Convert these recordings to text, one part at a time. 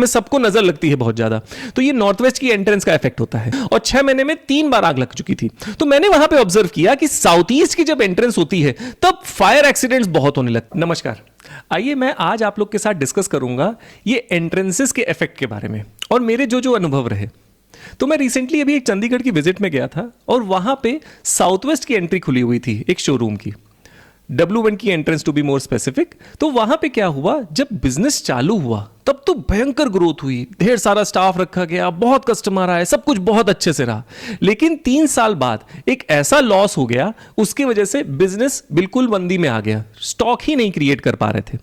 में सबको नजर लगती है बहुत ज्यादा। तो ये नॉर्थ वेस्ट की एंट्रेंस का इफेक्ट होता है और 6 महीने में 3 बार आग लग चुकी थी। तो मैंने वहां पे ऑब्जर्व किया कि साउथ ईस्ट की जब एंट्रेंस होती है तब फायर एक्सीडेंट्स बहुत होने लगते। नमस्कार, आइए मैं आज आप लोग के साथ डिस्कस करूंगा ये एंट्रेंसेस के इफेक्ट के बारे में और मेरे जो अनुभव रहे। तो मैं रिसेंटली अभी एक चंडीगढ़ की विजिट में गया था और वहां पे साउथ वेस्ट की एंट्री खुली हुई थी एक शोरूम की, W1 की entrance to be more specific. तो वहां पे क्या हुआ, जब बिजनेस चालू हुआ तब तो भयंकर ग्रोथ हुई, ढेर सारा स्टाफ रखा गया, बहुत कस्टमर आए, सब कुछ बहुत अच्छे से रहा। लेकिन 3 साल बाद एक ऐसा लॉस हो गया, उसकी वजह से बिजनेस बिल्कुल मंदी में आ गया, स्टॉक ही नहीं क्रिएट कर पा रहे थे।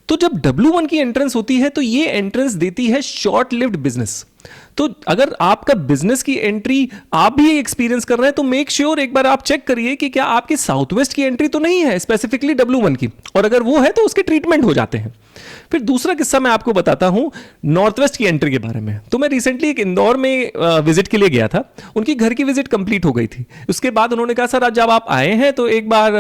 तो जब W1 की एंट्रेंस होती है तो ये एंट्रेंस देती है शॉर्ट लिव्ड बिजनेस। तो अगर आपका बिजनेस की एंट्री आप भी एक्सपीरियंस कर रहे हैं तो मेक श्योर एक बार आप चेक करिए कि क्या आपकी साउथ वेस्ट की एंट्री तो नहीं है स्पेसिफिकली W1 की, और अगर वो है तो उसके ट्रीटमेंट हो जाते हैं। फिर दूसरा किस्सा मैं आपको बताता हूं नॉर्थ वेस्ट की एंट्री के बारे में। तो मैं रिसेंटली एक इंदौर में विजिट के लिए गया था, उनकी घर की विजिट कंप्लीट हो गई थी। उसके बाद उन्होंने कहा सर आज जब आप आए हैं तो एक बार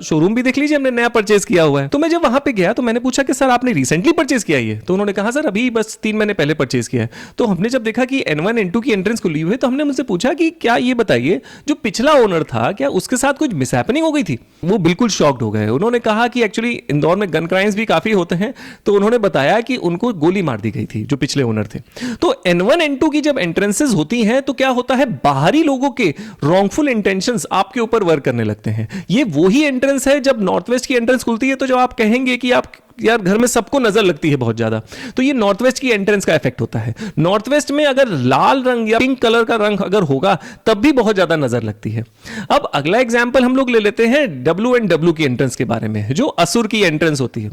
शोरूम भी देख लीजिए, हमने नया परचेज किया हुआ है। तो मैं जब वहां पे गया तो मैंने पूछा कि सर आपने रिसेंटली परचेज किया है? तो उन्होंने कहा सर अभी बस 3 महीने पहले परचेज किया है। तो हमने जब देखा कि N1 N2 की एंट्रेंस खुली हुई है तो हमने मुझसे पूछा कि क्या ये बताइए जो पिछला ओनर था क्या उसके साथ कुछ मिसहैपनिंग हो गई थी? वो बिल्कुल शॉक्ड हो गए। उन्होंने कहा कि एक्चुअली इंदौर में गन क्राइम्स भी काफी होते हैं, तो उन्होंने बताया कि उनको गोली मार दी गई थी जो पिछले ओनर थे। तो N1 N2 की जब एंट्रेंसेस होती हैं तो क्या होता है, बाहरी लोगों के रॉन्गफुल इंटेंशंस आपके ऊपर वर्क करने लगते हैं। ये वही एंट्रेंस है जब नॉर्थ वेस्ट की एंट्रेंस खुलती है तो जो आप कहेंगे कि आप यार घर में सबको नजर लगती है बहुत ज्यादा, तो ये नॉर्थ वेस्ट की एंट्रेंस का इफेक्ट होता है। नॉर्थ वेस्ट में अगर लाल रंग या पिंक कलर का रंग अगर होगा तब भी बहुत ज्यादा नजर लगती है। अब अगला एग्जांपल हम लोग ले लेते हैं W&W की एंट्रेंस के बारे में, जो असुर की एंट्रेंस होती है।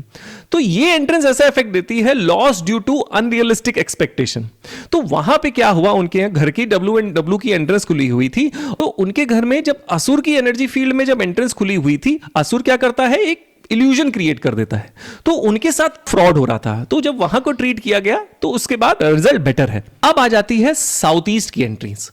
तो ये एंट्रेंस ऐसा इफेक्ट देती है loss due to unrealistic expectation. तो वहां पे क्या हुआ, उनके घर की W&W की एंट्रेंस खुली हुई थी, तो उनके घर में जब असुर की एनर्जी फील्ड में जब एंट्रेंस खुली हुई थी, असुर क्या करता है, एक इल्यूजन क्रिएट कर देता है। तो उनके साथ फ्रॉड हो रहा था, तो जब वहां को ट्रीट किया गया तो उसके बाद रिजल्ट बेटर है। अब आ जाती है साउथ ईस्ट की एंट्रीज।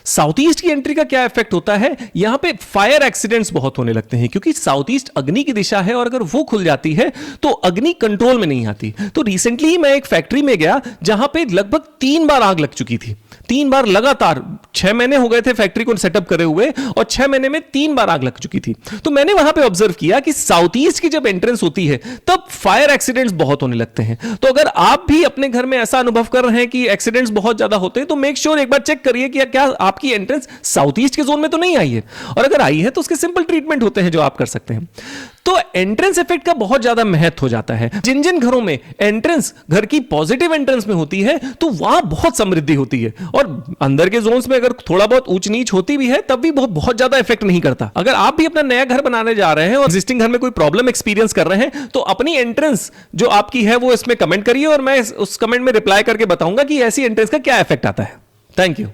साउथ ईस्ट की एंट्री का क्या इफेक्ट होता है, यहां पे फायर एक्सीडेंट्स बहुत होने लगते हैं, क्योंकि साउथ ईस्ट अग्नि की दिशा है और अगर वो खुल जाती है तो अग्नि कंट्रोल में नहीं आती। तो रिसेंटली ही मैं एक फैक्ट्री में गया जहां पे लगभग 3 बार आग लग चुकी थी, 3 बार लगातार। 6 महीने हो गए थे फैक्ट्री को सेटअप करे हुए और 6 महीने में 3 बार आग लग चुकी थी। तो मैंने वहां पे ऑब्जर्व किया कि साउथ ईस्ट की जब एंट्रेंस होती है तब फायर एक्सीडेंट्स बहुत होने लगते हैं। तो अगर आप भी अपने घर में ऐसा अनुभव कर रहे हैं कि एक्सीडेंट्स बहुत ज्यादा होते हैं तो मेक श्योर एक बार चेक करिए कि क्या आपकी एंट्रेंस साउथ ईस्ट के जोन में तो नहीं आई है, और अगर आई है तो उसके सिंपल ट्रीटमेंट होते हैं जो आप कर सकते हैं। तो एंट्रेंस इफेक्ट का बहुत ज्यादा महत्व हो जाता है। जिन जिन घरों में एंट्रेंस घर की पॉजिटिव एंट्रेंस में होती है तो वहां बहुत समृद्धि होती है, और अंदर के जोन्स में अगर थोड़ा बहुत ऊंच नीच होती भी है तब भी बहुत ज्यादा इफेक्ट नहीं करता। अगर आप भी अपना नया घर बनाने जा रहे हैं और एग्जिस्टिंग घर में कोई प्रॉब्लम एक्सपीरियंस कर रहे हैं तो अपनी एंट्रेंस जो आपकी है वो इसमें कमेंट करिए और मैं उस कमेंट में रिप्लाई करके बताऊंगा कि ऐसी एंट्रेंस का क्या इफेक्ट आता है। Thank you.